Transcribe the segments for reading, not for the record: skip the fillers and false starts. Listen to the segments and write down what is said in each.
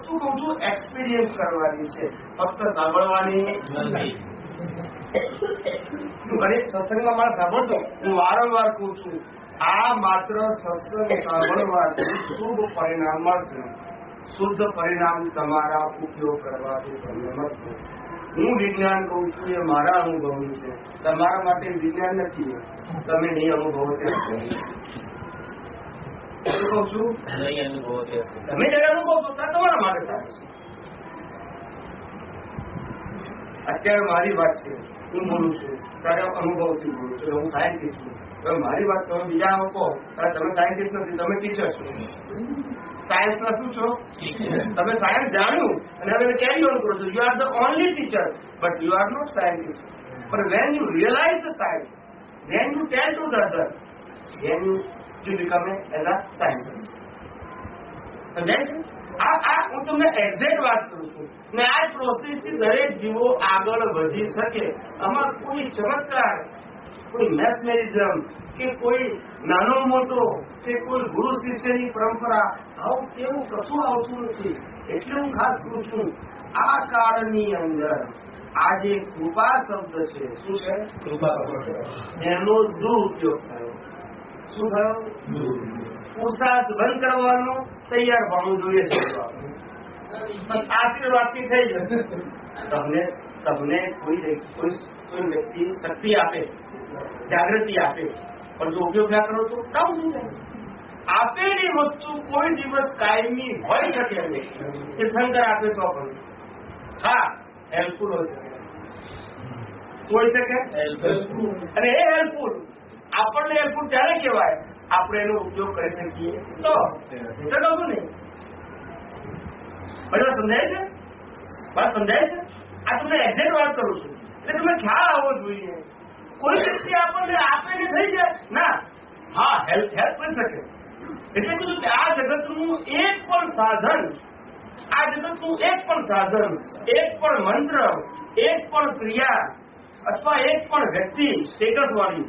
શું કહું છું, એક્સપિરિયન્સ કરવાની છે, ફક્ત સાંભળવાની નથી. ઘણી સત્સંગમાં મારે સાંભળતો, હું વારંવાર કહું છું, આ માત્ર સત્સંગ સાંભળવાથી શુભ પરિણામ મળશે. શુદ્ધ પરિણામ તમારા ઉપયોગ કરવાથી તમને મળશે. હું વિજ્ઞાન કહું છું, એ મારા અનુભવનું છે, તમારા માટે વિજ્ઞાન નથી. તમે નહીં અનુભવો તે કહું છું, તમે જયારે અનુભવ છો ત્યારે તમારા માટે થાય છે. અત્યારે મારી વાત છે, હું બોલું છું ત્યારે અનુભવથી બોલું છું, હું સાયન્ટિસ્ટ છું. હવે મારી વાત તમે બીજા કહો ત્યારે તમે સાયન્ટિસ્ટ નથી, તમે ટીચર છો. સાયન્સ ના શું છો? તમે સાયન્સ જાણ્યું અને હવે કેરી ઓન કરો છો. You are the only teacher, but you are not scientist. But when you realize the science, then you tell to the other, then you become as a scientist. સમજાય છે? આ હું તમને એક્ઝેક્ટ વાત કરું છું ને આ પ્રોસેસથી દરેક જીવો આગળ વધી શકે. આમાં કોઈ ચમત્કાર, કોઈ મેથમેટિઝમ કે કોઈ નાનો મોટો કે કોઈ ગુરુ શિષ્યની પરંપરા, આવું કેવું કશું આવતું નથી. એટલે હું ખાસ કહું છું, આ કાળની અંદર આ જે કૃપા શબ્દ છે, શું છે? કૃપા શબ્દ, એનો દુરુપયોગ થયો. શું થયો? પુરુષાર્થ બંધ કરવાનો તૈયાર ભણવું જોઈએ છે. આશીર્વાદથી થઈ જશે. તમને કોઈ વ્યક્તિ શક્તિ આપે, જાગૃતિ આપે, પણ જો ઉપયોગ ના કરો તો ડાઉન થઈ જાય. આપેલી વસ્તુ કોઈ દિવસ કાયમી હોય શકે નહીં. તીર્થંકર આપે તો પણ હા હેલ્પફુલ હોય શકે, હોય શકે. અને એ હેલ્પફુલ આપણને હેલ્પફુલ ત્યારે કહેવાય આપણે એનો ઉપયોગ કરી શકીએ તો. નહીં બરાબર? સમજાય છે? વાત સમજાય છે? આ તમને એક્ઝેક્ટ વાત કરું છું એટલે તમને ખ્યાલ આવવો જોઈએ. કોઈ વ્યક્તિ આપણને આપે ને થઈ જાય ના, હા હેલ્પ કરી શકે. એટલે કીધું કે આ જગતનું એક પણ સાધન, આ જગતનું એક પણ સાધન, એક પણ મંત્ર, એક પણ ક્રિયા અથવા એક પણ વ્યક્તિ સ્ટેટસ વાળી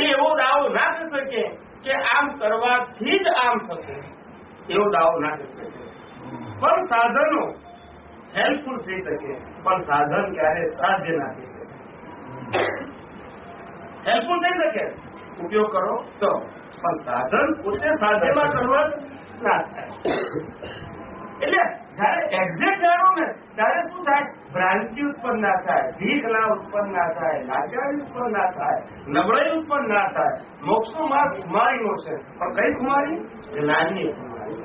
એ એવો દાવો ના કરી શકે કે આમ કરવાથી જ આમ થશે, એવો દાવો ના કરી શકે. પણ સાધનો હેલ્પફુલ થઈ શકે, પણ સાધન ક્યારે સાધ્ય ના થઈ શકે. હેલ્પફુલ થઈ શકે ઉપયોગ કરો તો, પણ સાધન પોતે સાધ્યમાં કરવા ના થાય. એટલે જયારે એક્ઝેક્ટ જાણો ને ત્યારે શું થાય? ભ્રાંતિ ઉત્પન્ન ના થાય, ભીખ ના ઉત્પન્ન ના થાય, લાચારી ઉત્પન્ન ના થાય, નબળાઈ ઉત્પન્ન ના થાય. મોક્ષનો માર્ગ ખુમારીનો છે, પણ કઈ ખુમારી? જ્ઞાનની ખુમારી.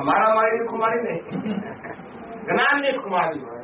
મારા મારીની ખુમારી નહીં, જ્ઞાનની ખુમારી હોય.